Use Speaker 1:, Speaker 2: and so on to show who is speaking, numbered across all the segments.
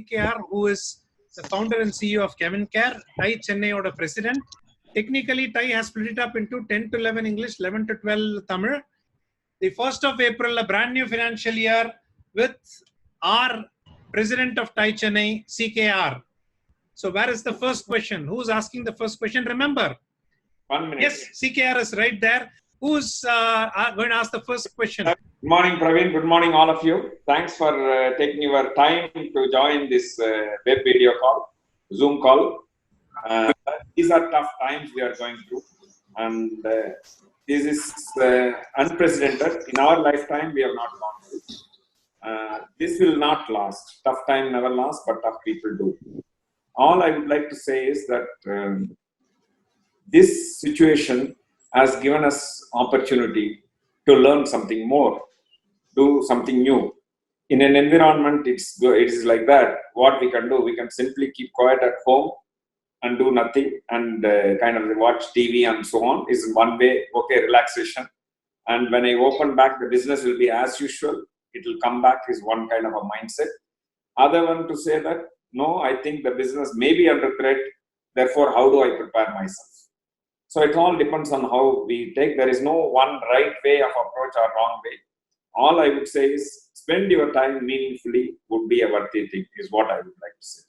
Speaker 1: CKR, who is the founder and CEO of Cavikkare, TiE Chennai or president. Technically, TiE has split it up into 10 to 11 English, 11 to 12 Tamil. The 1st of April, a brand new financial year with our president of TiE Chennai, CKR. So where is the first question? Who's asking the first question? Remember.
Speaker 2: 1 minute.
Speaker 1: Yes, CKR is right there. Who's going to ask the first question?
Speaker 2: Good morning, Pravin. Good morning, all of you. Thanks for taking your time to join this web video call, Zoom call. These are tough times we are going through, and this is unprecedented. In our lifetime, we have not gone through. This will not last. Tough time never lasts, but tough people do. All I would like to say is that this situation has given us opportunity to learn something more, do something new. In an environment, it is like that. What we can do, we can simply keep quiet at home and do nothing and kind of watch TV and so on is one way, okay, relaxation. And when I open back, the business will be as usual. It will come back is one kind of a mindset. Other one to say that, no, I think the business may be under threat. Therefore, how do I prepare myself? So it all depends on how we take. There is no one right way of approach or wrong way. All I would say is spend your time meaningfully would be a worthy thing, is what I would like to say.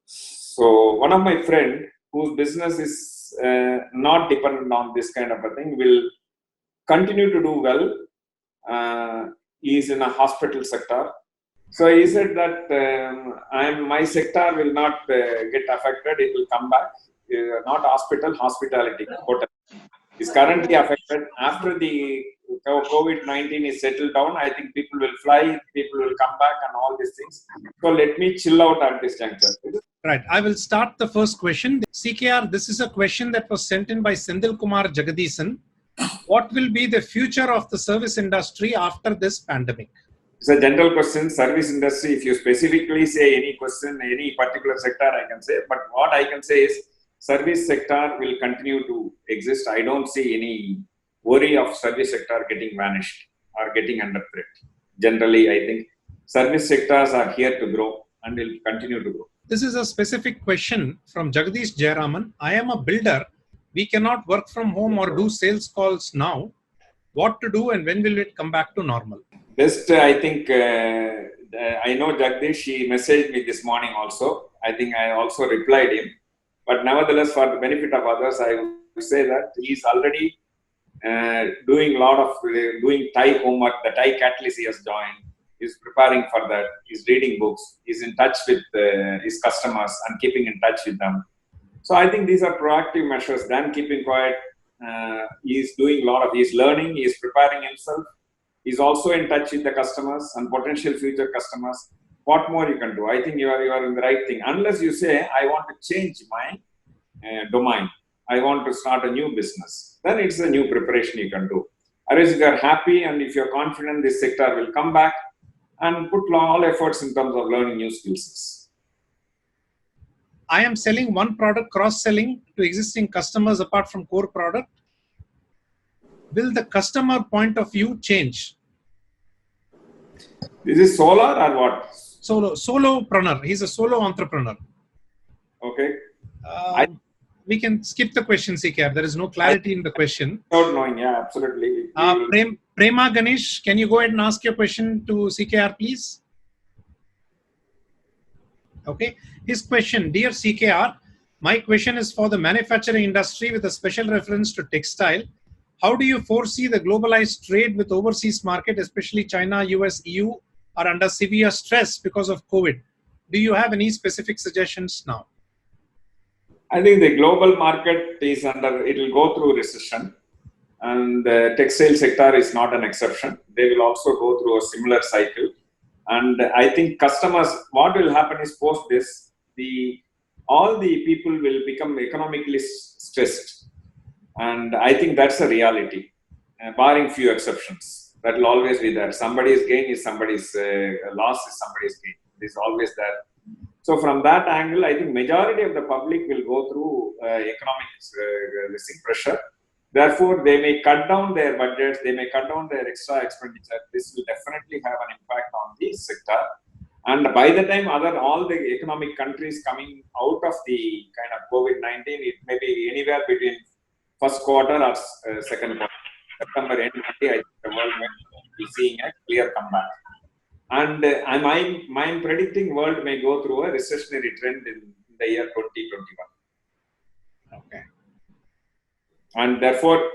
Speaker 2: So one of my friend whose business is not dependent on this kind of a thing will continue to do well. He is in a hospital sector. So he said that my sector will not get affected. It will come back. Not hospital, hospitality, hotel is currently affected. After the COVID-19 is settled down, I think people will fly, people will come back and all these things. So let me chill out at this juncture.
Speaker 1: Right. I will start the first question. CKR, this is a question that was sent in by Sendil Kumar Jagadisan. What will be the future of the service industry after this pandemic?
Speaker 2: It's a general question. Service industry, if you specifically say any question, any particular sector, I can say. But what I can say is, service sector will continue to exist. I don't see any worry of service sector getting vanished or getting under threat. Generally, I think service sectors are here to grow and will continue to grow.
Speaker 1: This is a specific question from Jagadish Jayaraman. I am a builder. We cannot work from home or do sales calls now. What to do and when will it come back to normal?
Speaker 2: Best, I think, I know Jagdish, he messaged me this morning also. I think I also replied him. But nevertheless, for the benefit of others, I would say that he's already doing a lot of doing TiE homework. The TiE catalyst he has joined. He's preparing for that. He's reading books. He's in touch with his customers and keeping in touch with them. So I think these are proactive measures. Than keeping quiet. He's doing a lot of. He's learning. He's preparing himself. He's also in touch with the customers and potential future customers. What more you can do? I think you are in the right thing. Unless you say, I want to change my domain. I want to start a new business. Then it's a new preparation you can do. Otherwise, if you are happy and if you're confident this sector will come back and put all efforts in terms of learning new skills.
Speaker 1: I am selling one product, cross-selling to existing customers apart from core product. Will the customer point of view change?
Speaker 2: This is solar or what?
Speaker 1: Solopreneur. He's a solo entrepreneur.
Speaker 2: Okay.
Speaker 1: We can skip the question, CKR. There is no clarity in the question.
Speaker 2: Without knowing, yeah, absolutely.
Speaker 1: Prema Ganesh, can you go ahead and ask your question to CKR, please? Okay. His question, dear CKR, my question is for the manufacturing industry with a special reference to textile. How do you foresee the globalized trade with overseas market, especially China, US, EU, are under severe stress because of COVID? Do you have any specific suggestions now?
Speaker 2: I think the global market is under, it will go through recession, and the textile sector is not an exception. They will also go through a similar cycle. And I think customers, what will happen is post this, all the people will become economically stressed. And I think that's a reality, barring few exceptions. That will always be there. Somebody's gain is somebody's loss is somebody's gain. It is always there. So from that angle, I think majority of the public will go through economic pressure. Therefore, they may cut down their budgets, they may cut down their extra expenditure. This will definitely have an impact on the sector. And by the time all the economic countries coming out of the kind of COVID-19, it may be anywhere between first quarter or second quarter. September end, I think the world may be seeing a clear comeback. And I'm predicting world may go through a recessionary trend in the year 2021.
Speaker 1: Okay.
Speaker 2: And therefore,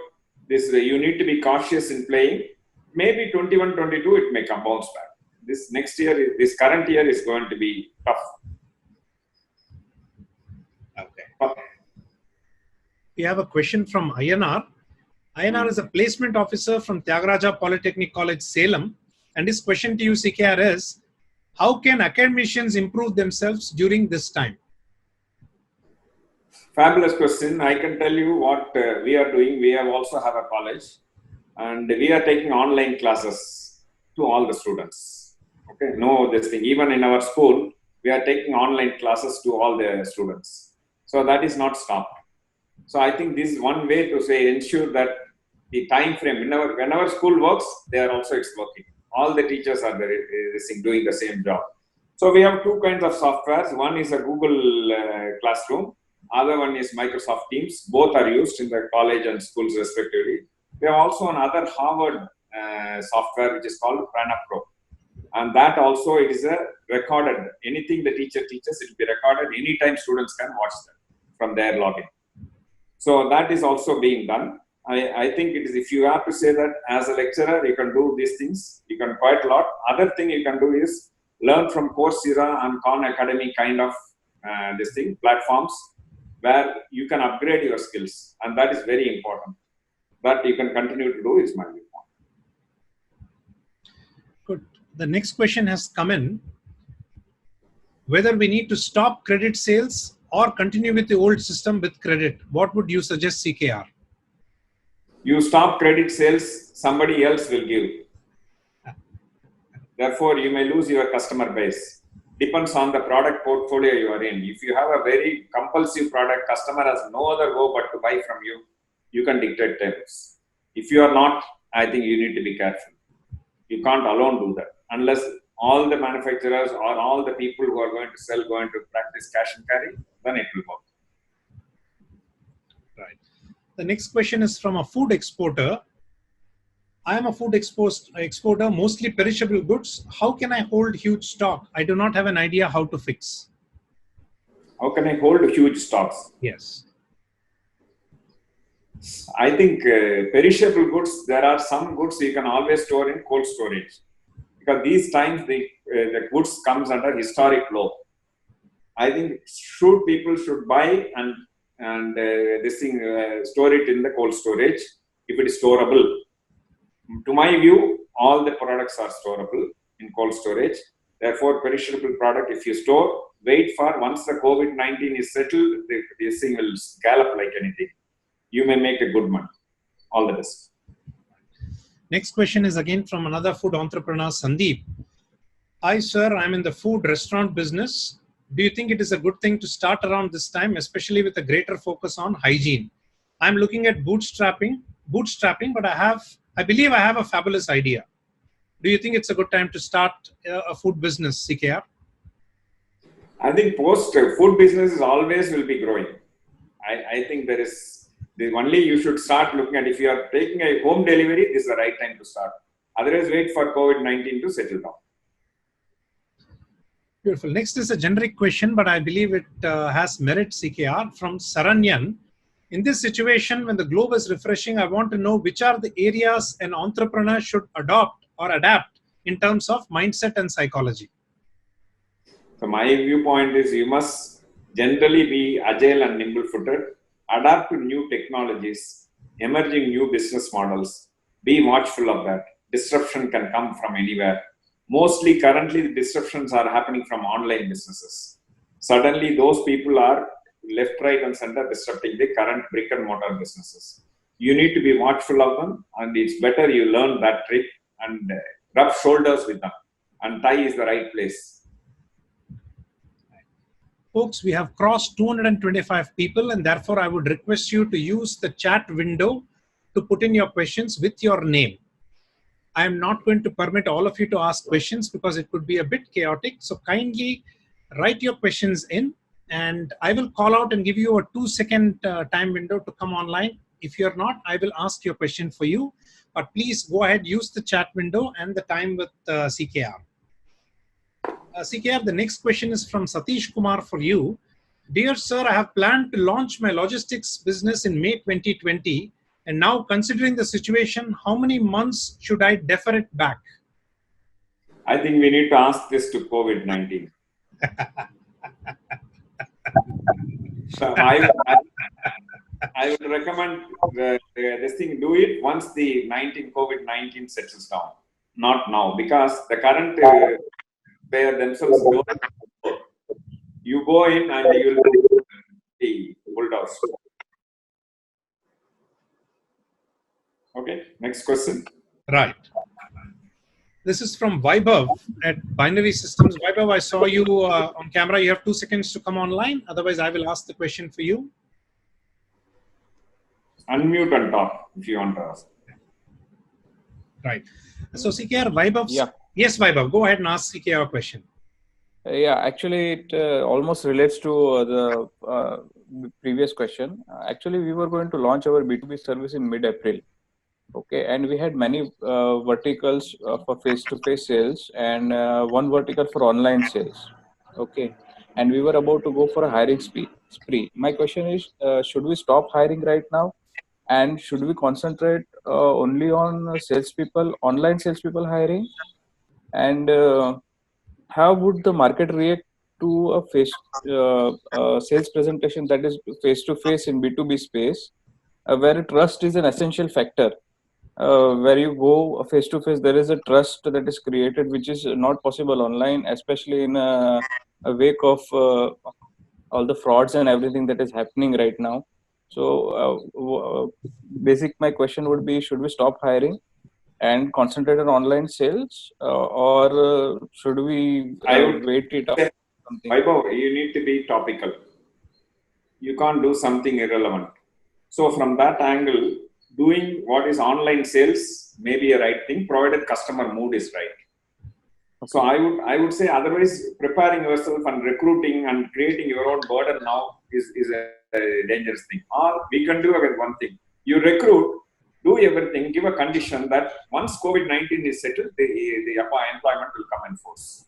Speaker 2: you need to be cautious in playing. Maybe 21, 22, it may come bounce back. This current year is going to be tough.
Speaker 1: Okay. We have a question from INR. INR is a placement officer from Tyagaraja Polytechnic College, Salem. And his question to you, CKR, is, how can academicians improve themselves during this time?
Speaker 2: Fabulous question. I can tell you what we are doing. We also have a college, and we are taking online classes to all the students. Okay, no, this thing. Even in our school, we are taking online classes to all the students. So that is not stopped. So I think this is one way to ensure that the time frame, whenever school works, they are also working. All the teachers are doing the same job. So we have two kinds of softwares. One is a Google Classroom. Other one is Microsoft Teams. Both are used in the college and schools respectively. We have also another Harvard software which is called Prana Pro. And that also, it is a recorded. Anything the teacher teaches, it will be recorded. Anytime students can watch them from their login. So that is also being done. I think it is, if you have to say that as a lecturer, you can do these things. You can quite a lot. Other thing you can do is learn from Coursera and Khan Academy kind of platforms where you can upgrade your skills. And that is very important. That you can continue to do is my view.
Speaker 1: Good. The next question has come in. Whether we need to stop credit sales or continue with the old system with credit, what would you suggest, CKR?
Speaker 2: You stop credit sales, somebody else will give. Therefore, you may lose your customer base. Depends on the product portfolio you are in. If you have a very compulsive product, customer has no other go but to buy from you, you can dictate terms. If you are not, I think you need to be careful. You can't alone do that. Unless all the manufacturers or all the people who are going to sell going to practice cash and carry, then it will work.
Speaker 1: Right. The next question is from a food exporter. I am a food exporter, mostly perishable goods. How can I hold huge stock? I do not have an idea how to fix.
Speaker 2: How can I hold huge stocks?
Speaker 1: Yes.
Speaker 2: I think perishable goods, there are some goods you can always store in cold storage. Because these times the goods comes under historic low. I think people should buy and store it in the cold storage if it is storable. To my view, all the products are storable in cold storage. Therefore, perishable product, if you store, wait for once the COVID-19 is settled, this thing will gallop like anything. You may make a good money. All the best.
Speaker 1: Next question is again from another food entrepreneur, Sandeep. Hi, sir. I'm in the food restaurant business. Do you think it is a good thing to start around this time, especially with a greater focus on hygiene? I'm looking at bootstrapping, but I believe I have a fabulous idea. Do you think it's a good time to start a food business, CKR?
Speaker 2: I think food business always will be growing. I think only you should start looking at, if you are taking a home delivery, this is the right time to start. Otherwise, wait for COVID-19 to settle down.
Speaker 1: Beautiful. Next is a generic question, but I believe it has merit, CKR, from Saranyan. In this situation, when the globe is refreshing, I want to know which are the areas an entrepreneur should adopt or adapt in terms of mindset and psychology.
Speaker 2: So my viewpoint is you must generally be agile and nimble-footed, adapt to new technologies, emerging new business models, be watchful of that. Disruption can come from anywhere. Mostly currently the disruptions are happening from online businesses. Suddenly those people are left, right and center disrupting the current brick and mortar businesses. You need to be watchful of them, and it's better you learn that trick and rub shoulders with them. And TiE is the right place.
Speaker 1: Folks, we have crossed 225 people, and therefore I would request you to use the chat window to put in your questions with your name. I am not going to permit all of you to ask questions because it could be a bit chaotic. So kindly write your questions in, and I will call out and give you a 2-second time window to come online. If you're not, I will ask your question for you. But please go ahead, use the chat window and the time with CKR. CKR, the next question is from Satish Kumar for you. Dear sir, I have planned to launch my logistics business in May 2020. And now, considering the situation, how many months should I defer it back?
Speaker 2: I think we need to ask this to COVID-19. So I would recommend this thing, do it once the COVID-19 settles down. Not now, because the current they themselves don't work. You go in and you will be bulldozed. Okay, next question.
Speaker 1: Right. This is from Vaibhav at Binary Systems. Vaibhav, I saw you on camera. You have 2 seconds to come online. Otherwise, I will ask the question for you.
Speaker 2: Unmute and talk if you want to ask.
Speaker 1: Right. So, CKR, Vaibhav.
Speaker 3: Yeah.
Speaker 1: Yes, Vaibhav, go ahead and ask CKR a question.
Speaker 3: Yeah, actually, it almost relates to the previous question. Actually, we were going to launch our B2B service in mid-April. Okay, and we had many verticals for face-to-face sales and one vertical for online sales. Okay, and we were about to go for a hiring spree. My question is, should we stop hiring right now? And should we concentrate only on salespeople, online salespeople hiring? And how would the market react to a sales presentation that is face-to-face in B2B space, where trust is an essential factor? Where you go face-to-face, there is a trust that is created, which is not possible online, especially in a wake of all the frauds and everything that is happening right now. So my question would be, should we stop hiring and concentrate on online sales, or should we wait it out?
Speaker 2: Vaibhav, you need to be topical. You can't do something irrelevant. So from that angle, doing what is online sales may be a right thing, provided customer mood is right. Okay. So I would say, otherwise preparing yourself and recruiting and creating your own burden now is a dangerous thing. Or we can do one thing. You recruit, do everything, give a condition that once COVID-19 is settled, the employment will come in force.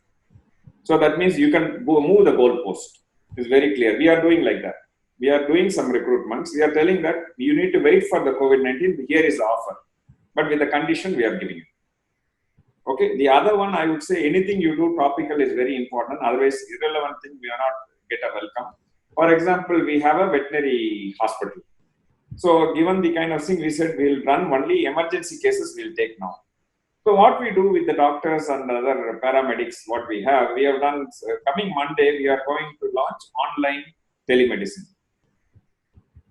Speaker 2: So that means you can move the goalpost. It's very clear. We are doing like that. We are doing some recruitments. We are telling that you need to wait for the COVID-19. Here is the offer. But with the condition we are giving you. Okay. The other one, I would say, anything you do topical is very important. Otherwise, irrelevant thing, we are not get a welcome. For example, we have a veterinary hospital. So given the kind of thing, we said we'll run only emergency cases we'll take now. So what we do with the doctors and other paramedics, what we have done, coming Monday, we are going to launch online telemedicine.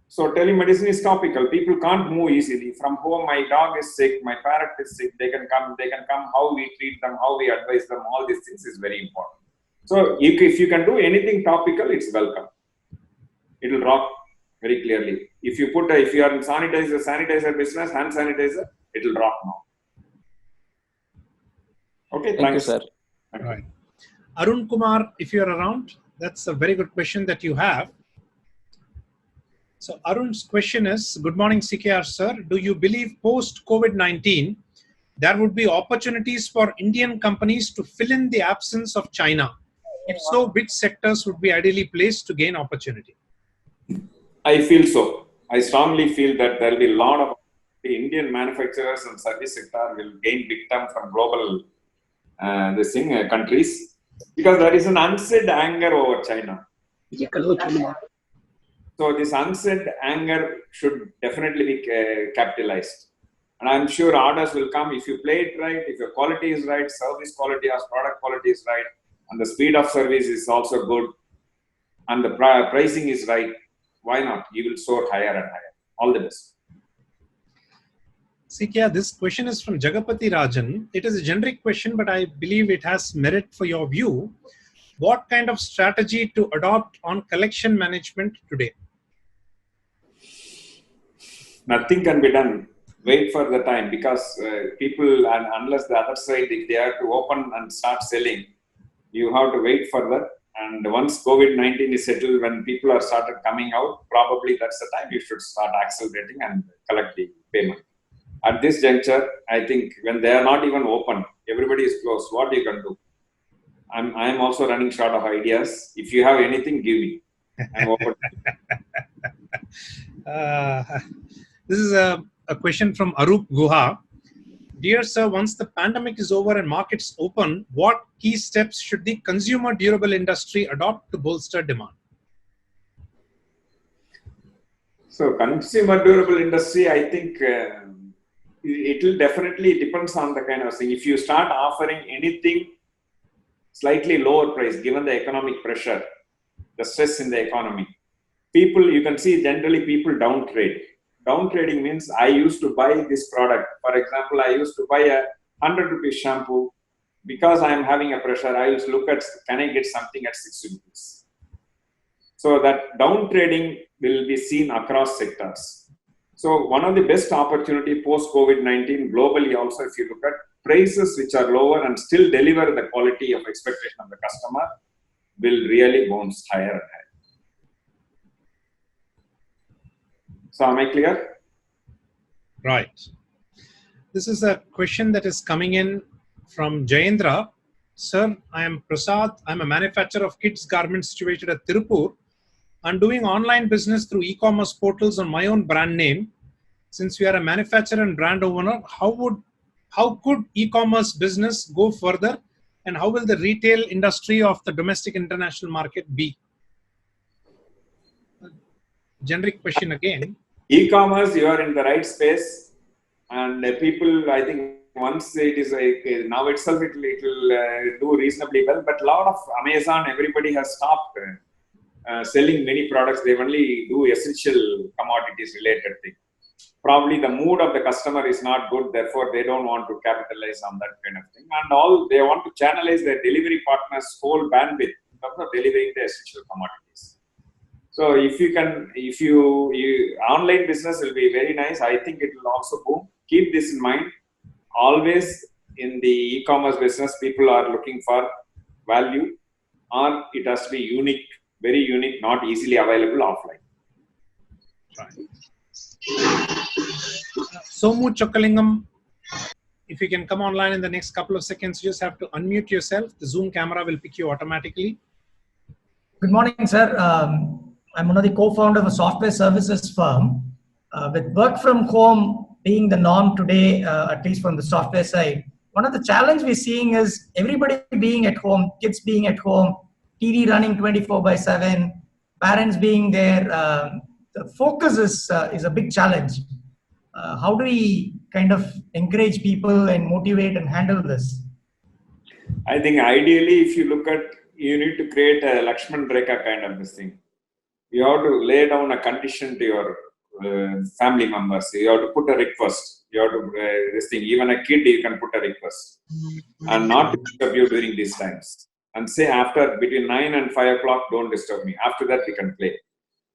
Speaker 2: So telemedicine is topical. People can't move easily. From home, my dog is sick, my parrot is sick, they can come, how we treat them, how we advise them, all these things is very important. So if you can do anything topical, it's welcome. It will rock very clearly. If you are in sanitizer business, hand sanitizer, it will rock now. Okay,
Speaker 3: thank you, sir.
Speaker 1: All right. Arun Kumar, if you're around, that's a very good question that you have. So Arun's question is, good morning, CKR sir. Do you believe post-COVID-19, there would be opportunities for Indian companies to fill in the absence of China? If so, which sectors would be ideally placed to gain opportunity?
Speaker 2: I feel so. I strongly feel that there will be a lot of the Indian manufacturers and service sector will gain big time from global countries, because there is an unsaid anger over China. So this unsaid anger should definitely be capitalized. And I'm sure orders will come if you play it right, if your quality is right, service quality or product quality is right, and the speed of service is also good, and the pricing is right. Why not? You will soar higher and higher. All the best.
Speaker 1: Sikya, this question is from Jagapati Rajan. It is a generic question, but I believe it has merit for your view. What kind of strategy to adopt on collection management today?
Speaker 2: Nothing can be done. wait for the time, because people, and unless the other side, if they have to open and start selling, you have to wait for that. And once COVID-19 is settled, when people are started coming out, probably that's the time you should start accelerating and collect the payment. At this juncture, I think when they are not even open, everybody is closed. What you can do? I'm also running short of ideas. If you have anything, give me. I'm open.
Speaker 1: This is a question from Arup Guha. Dear sir, once the pandemic is over and markets open, what key steps should the consumer durable industry adopt to bolster demand?
Speaker 2: So consumer durable industry, I think it will definitely depends on the kind of thing. If you start offering anything slightly lower price, given the economic pressure, the stress in the economy, people, you can see generally people downtrade. Downtrading means I used to buy this product. For example, I used to buy a 100 rupees shampoo. Because I am having a pressure, I used to look at, can I get something at 60 rupees? So that downtrading will be seen across sectors. So one of the best opportunity post COVID-19 globally also, if you look at prices which are lower and still deliver the quality of expectation of the customer, will really bounce higher and higher. So am I clear?
Speaker 1: Right. This is a question that is coming in from Jayendra. Sir, I am Prasad. I'm a manufacturer of kids garments situated at Tirupur. I'm doing online business through e-commerce portals on my own brand name. Since we are a manufacturer and brand owner, how could e-commerce business go further, and how will the retail industry of the domestic international market be? Generic question again.
Speaker 2: E-commerce, you are in the right space, and people, I think once it is now itself, it will do reasonably well. But a lot of Amazon, everybody has stopped selling many products. They only do essential commodities related thing. Probably the mood of the customer is not good, therefore they don't want to capitalize on that kind of thing. And all they want to channelize their delivery partners' whole bandwidth in terms of delivering the essential commodities. So if you online business will be very nice. I think it will also boom. Keep this in mind. Always in the e-commerce business, people are looking for value, or it has to be unique, very unique, not easily available offline.
Speaker 1: Right. Somu Chokalingam, if you can come online in the next couple of seconds, you just have to unmute yourself. The Zoom camera will pick you automatically.
Speaker 4: Good morning, sir. I'm one of the co-founders of a software services firm. With work from home being the norm today, at least from the software side, one of the challenges we're seeing is everybody being at home, kids being at home, TV running 24/7, parents being there. The focus is a big challenge. How do we kind of encourage people and motivate and handle this?
Speaker 2: I think ideally, if you look at, you need to create a Lakshman Rekha kind of this thing. You have to lay down a condition to your family members. You have to put a request. You have to this thing. Even a kid, you can put a request, and not disturb you during these times. And say after between 9 and 5 o'clock, don't disturb me. After that, we can play.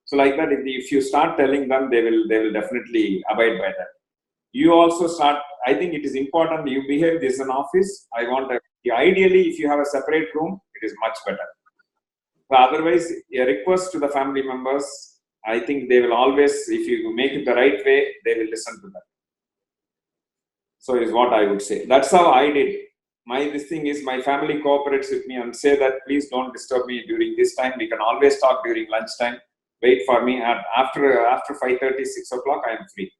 Speaker 2: So like that, if you start telling them, they will definitely abide by that. You also start. I think it is important. You behave. This is an office. Ideally, if you have a separate room, it is much better. But otherwise, a request to the family members, I think they will always, if you make it the right way, they will listen to that. So is what I would say. That's how I did. This thing is, my family cooperates with me and say that please don't disturb me during this time. We can always talk during lunchtime. Wait for me after 5:30, 6 o'clock. I am free.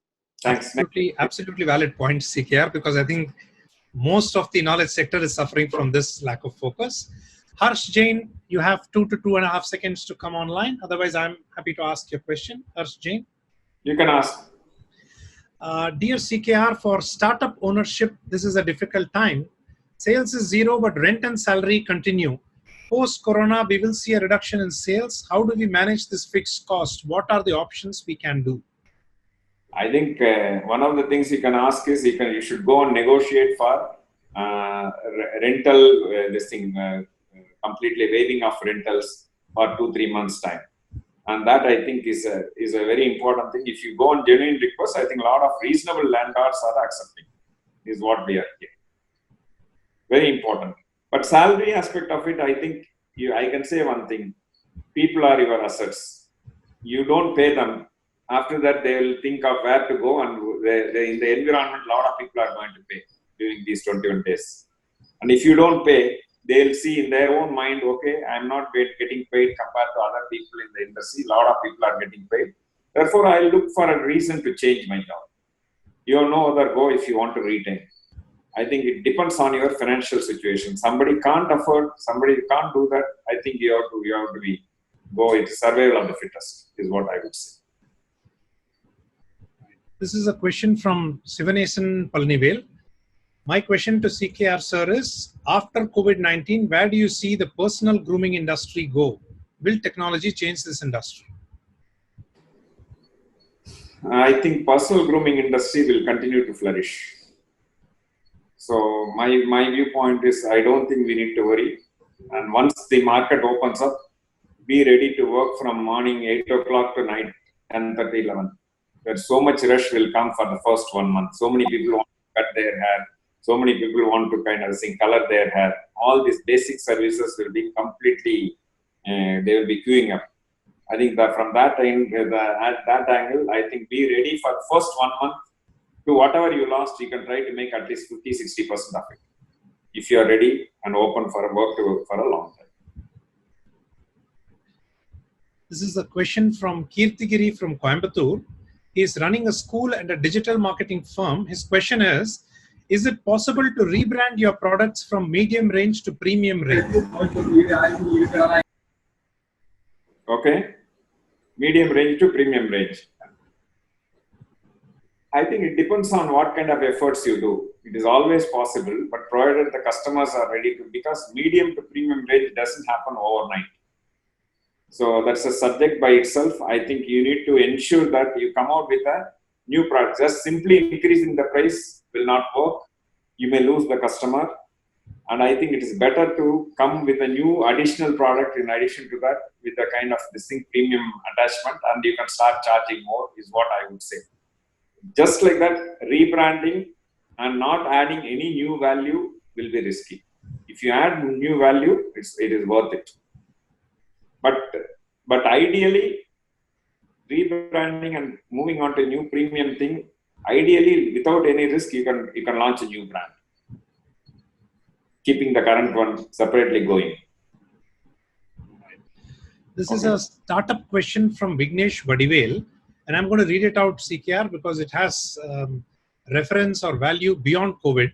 Speaker 2: Thanks.
Speaker 1: Absolutely valid point, CKR, because I think most of the knowledge sector is suffering from this lack of focus. Harsh Jain, you have 2 to 2.5 seconds to come online. Otherwise, I'm happy to ask your question. Harsh Jain.
Speaker 2: You can ask.
Speaker 1: Dear CKR, for startup ownership, this is a difficult time. Sales is zero, but rent and salary continue. Post-corona, we will see a reduction in sales. How do we manage this fixed cost? What are the options we can do?
Speaker 2: I think one of the things you can ask is you should go and negotiate for rental, completely waiving of rentals for 2-3 months time. And that I think is a very important thing. If you go on genuine request, I think a lot of reasonable landlords are accepting, is what we are getting. Very important. But salary aspect of it, I think I can say one thing. People are your assets. You don't pay them. After that, they will think of where to go, and in the environment, a lot of people are going to pay during these 21 days. And if you don't pay, they'll see in their own mind, okay, I'm not getting paid compared to other people in the industry. A lot of people are getting paid. Therefore, I'll look for a reason to change my job. You have no other go if you want to retain. I think it depends on your financial situation. Somebody can't afford, somebody can't do that. I think you have to go into survival of the fittest, is what I would say.
Speaker 1: This is a question from Sivanesan Palnivel. My question to CKR sir is, after COVID-19, where do you see the personal grooming industry go? Will technology change this industry?
Speaker 2: I think personal grooming industry will continue to flourish. So my viewpoint is, I don't think we need to worry. And once the market opens up, be ready to work from morning 8 o'clock to night 10:30, 11. There's so much rush will come for the first 1 month. So many people want to cut their hair. So many people want to kind of color their hair. All these basic services will be completely, they will be queuing up. I think that from that at that angle, I think be ready for first 1 month to whatever you lost, you can try to make at least 50-60% of it. If you are ready and open for work for a long time.
Speaker 1: This is a question from Kirtigiri from Coimbatore. He is running a school and a digital marketing firm. His question is it possible to rebrand your products from medium range to premium range?
Speaker 2: Okay. Medium range to premium range. I think it depends on what kind of efforts you do. It is always possible, but provided the customers are ready to, because medium to premium range doesn't happen overnight. So that's a subject by itself. I think you need to ensure that you come out with a new product. Just simply increasing the price will not work. You may lose the customer. And I think it is better to come with a new additional product in addition to that, with a kind of distinct premium attachment, and you can start charging more, is what I would say. Just like that, rebranding and not adding any new value will be risky. If you add new value, it is worth it. But ideally, rebranding and moving on to a new premium thing, ideally without any risk, you can launch a new brand, keeping the current one separately going.
Speaker 1: This is a startup question from Vignesh Vadivel, and I'm going to read it out, CKR, because it has reference or value beyond COVID.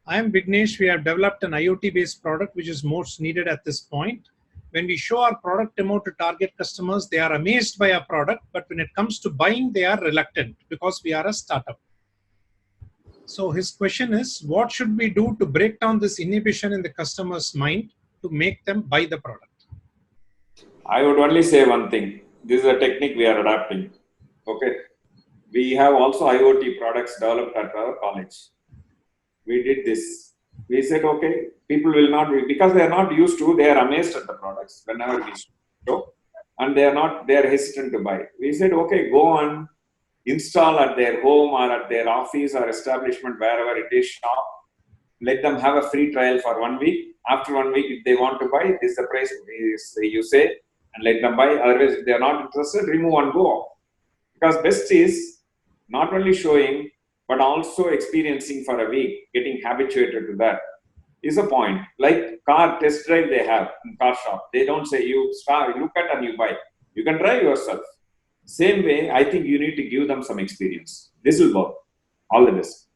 Speaker 1: I am Vignesh. We have developed an IoT-based product which is most needed at this point. When we show our product demo to target customers, they are amazed by our product, but when it comes to buying, they are reluctant because we are a startup. So his question is, what should we do to break down this inhibition in the customer's mind to make them buy the product?
Speaker 2: I would only say one thing. This is a technique we are adapting. Okay. We have also IoT products developed at our college. We did this. We said, okay, people will not be, because they are not used to, they are amazed at the products whenever we show, and they are hesitant to buy. We said, okay, go and install at their home or at their office or establishment, wherever it is, shop. Let them have a free trial for 1 week. After 1 week, if they want to buy, this is the price you say, and let them buy. Otherwise, if they are not interested, remove and go off. Because best is not only showing, but also experiencing for a week, getting habituated to that is a point. Like car test drive they have in car shop. They don't say you look at and you buy. You can drive yourself. Same way, I think you need to give them some experience. This will work. All the best.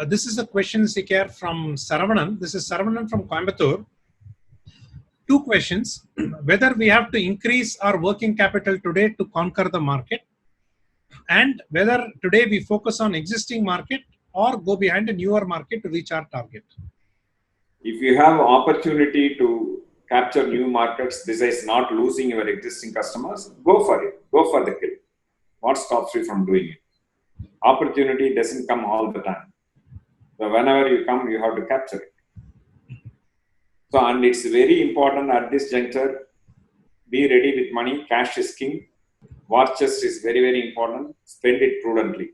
Speaker 1: This is a question, CKR, from Saravanan. This is Saravanan from Coimbatore. 2 questions. Whether we have to increase our working capital today to conquer the market, and whether today we focus on existing market or go behind a newer market to reach our target.
Speaker 2: If you have opportunity to capture new markets, besides not losing your existing customers, go for it. Go for the kill. What stops you from doing it? Opportunity doesn't come all the time. So whenever you come, you have to capture it. So, and it's very important at this juncture, be ready with money. Cash is king. War chest is very, very important. Spend it prudently.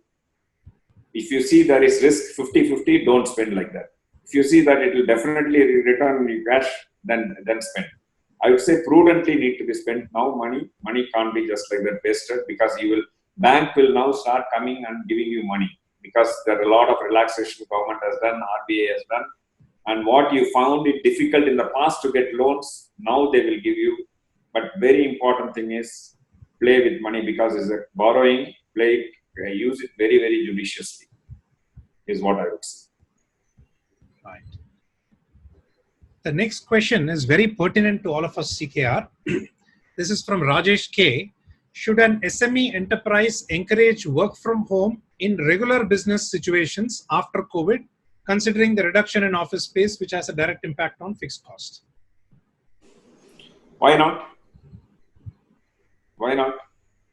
Speaker 2: If you see there is risk 50-50, don't spend like that. If you see that it will definitely return you cash, then spend. I would say prudently need to be spent now. Money can't be just like that wasted, because bank will now start coming and giving you money, because there are a lot of relaxation government has done, RBI has done. And what you found it difficult in the past to get loans, now they will give you. But very important thing is play with money, because it's a borrowing. Play it, use it very, very judiciously, is what I would say.
Speaker 1: Right. The next question is very pertinent to all of us, CKR. This is from Rajesh K. Should an SME enterprise encourage work from home in regular business situations after COVID, considering the reduction in office space, which has a direct impact on fixed cost?
Speaker 2: Why not? Why not?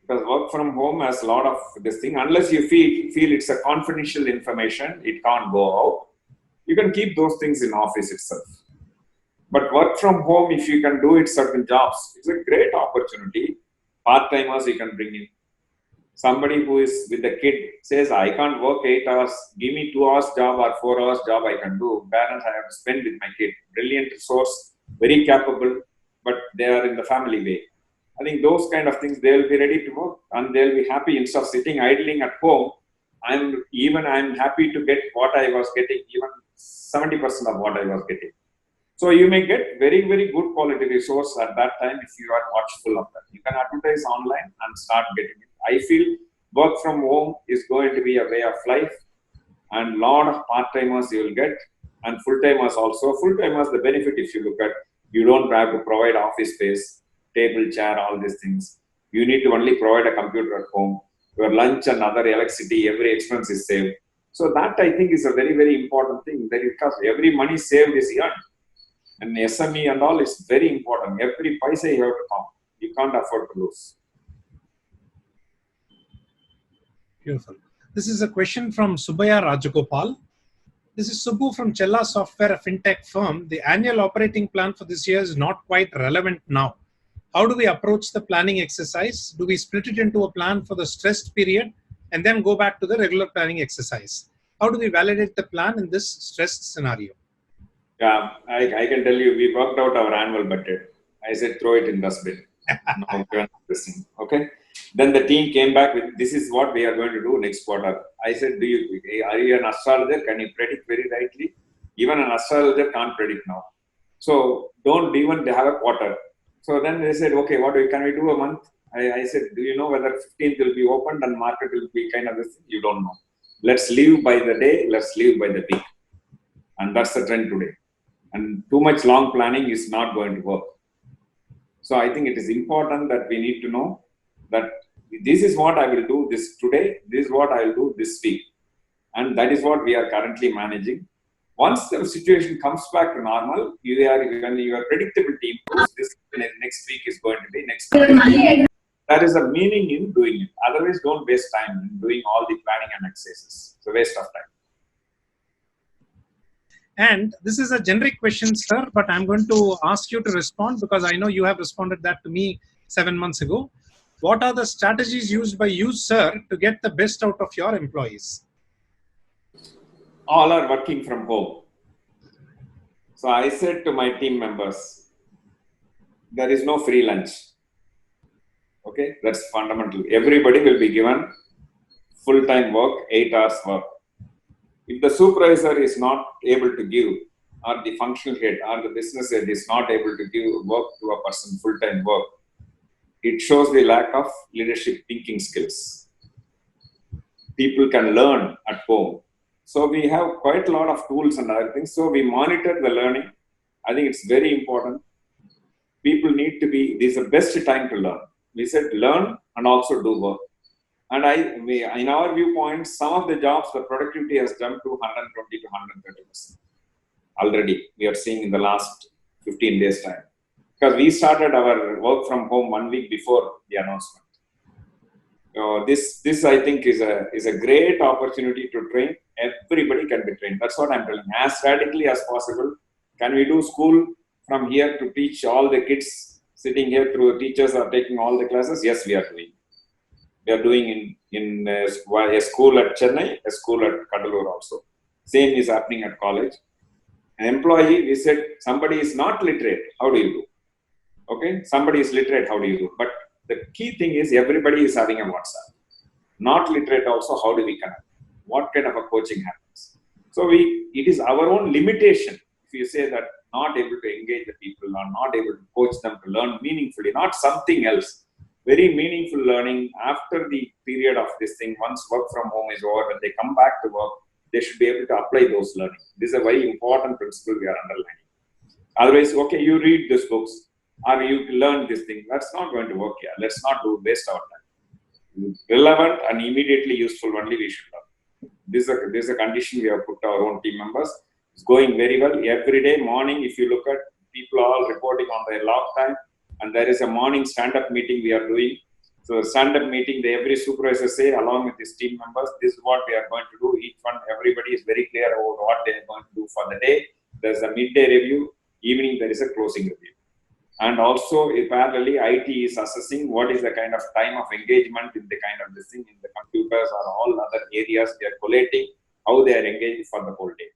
Speaker 2: Because work from home has a lot of this thing. Unless you feel it's a confidential information, it can't go out. You can keep those things in office itself. But work from home, if you can do it certain jobs, it's a great opportunity. Part-timers you can bring in. Somebody who is with a kid says, I can't work 8 hours, give me 2 hours job or 4 hours job I can do. Balance I have to spend with my kid. Brilliant resource, very capable, but they are in the family way. I think those kind of things, they will be ready to work and they'll be happy instead of sitting idling at home. I'm happy to get what I was getting, even 70% of what I was getting. So you may get very, very good quality resource at that time if you are watchful of that. You can advertise online and start getting it. I feel work from home is going to be a way of life, and lot of part-timers you will get, and full-timers also. Full-timers, the benefit, if you look at, you don't have to provide office space, table, chair, all these things. You need to only provide a computer at home. Your lunch and other electricity, every expense is saved. So that I think is a very, very important thing, that because every money saved is earned. And SME and all is very important. Every paisa you have to count. You can't afford to lose.
Speaker 1: Beautiful. This is a question from Subhaya Rajagopal. This is Subbu from Chella Software, a fintech firm. The annual operating plan for this year is not quite relevant now. How do we approach the planning exercise? Do we split it into a plan for the stressed period and then go back to the regular planning exercise? How do we validate the plan in this stressed scenario?
Speaker 2: Yeah, I can tell you, we worked out our annual budget. I said, throw it in dustbin. Okay. Then the team came back with, this is what we are going to do next quarter. I said, are you an astrologer? Can you predict very rightly? Even an astrologer can't predict now. So don't even have a quarter. So then they said, okay, can we do a month? I said, do you know whether 15th will be opened and market will be kind of this? You don't know. Let's live by the day. Let's live by the week. And that's the trend today. And too much long planning is not going to work. So I think it is important that we need to know that this is what I will do this today, this is what I will do this week. And that is what we are currently managing. Once the situation comes back to normal, when your predictability improves, this next week is going to be next week. That is the meaning in doing it. Otherwise, don't waste time in doing all the planning and exercises. It's a waste of time.
Speaker 1: And this is a generic question, sir, but I'm going to ask you to respond because I know you have responded that to me 7 months ago. What are the strategies used by you, sir, to get the best out of your employees?
Speaker 2: All are working from home. So I said to my team members, there is no free lunch. Okay, that's fundamental. Everybody will be given full-time work, 8 hours work. If the supervisor is not able to give, or the functional head or the business head is not able to give work to a person, full-time work, it shows the lack of leadership thinking skills. People can learn at home. So we have quite a lot of tools and other things. So we monitor the learning. I think it's very important. People need to be, this is the best time to learn. We said learn and also do work. And in our viewpoint, some of the jobs, the productivity has jumped to 120 to 130%. Already, we are seeing in the last 15 days time. Because we started our work from home 1 week before the announcement. This I think is a great opportunity to train. Everybody can be trained. That's what I'm telling. As radically as possible. Can we do school from here to teach all the kids sitting here through the teachers are taking all the classes? Yes, we are doing. We are doing in a school at Chennai, a school at Kadalur also. Same is happening at college. An employee, we said, somebody is not literate, how do you do? Okay, somebody is literate, how do you do? But the key thing is everybody is having a WhatsApp. Not literate also, how do we connect? What kind of a coaching happens? So it is our own limitation. If you say that not able to engage the people or not able to coach them to learn meaningfully, not something else. Very meaningful learning after the period of this thing, once work from home is over, when they come back to work, they should be able to apply those learning. This is a very important principle we are underlining. Otherwise, okay, you read these books or you learn this thing. That's not going to work here. Let's not waste our time. Relevant and immediately useful only we should learn. This is a condition we have put our own team members. It's going very well. Every day morning, if you look at people all reporting on their log time, and there is a morning stand-up meeting we are doing. So stand-up meeting, every supervisor say along with his team members, this is what we are going to do. Each one, everybody is very clear about what they are going to do for the day. There's a midday review. Evening, there is a closing review. And also, parallelly, IT is assessing what is the kind of time of engagement in the kind of this thing in the computers or all other areas they are collating, how they are engaged for the whole day.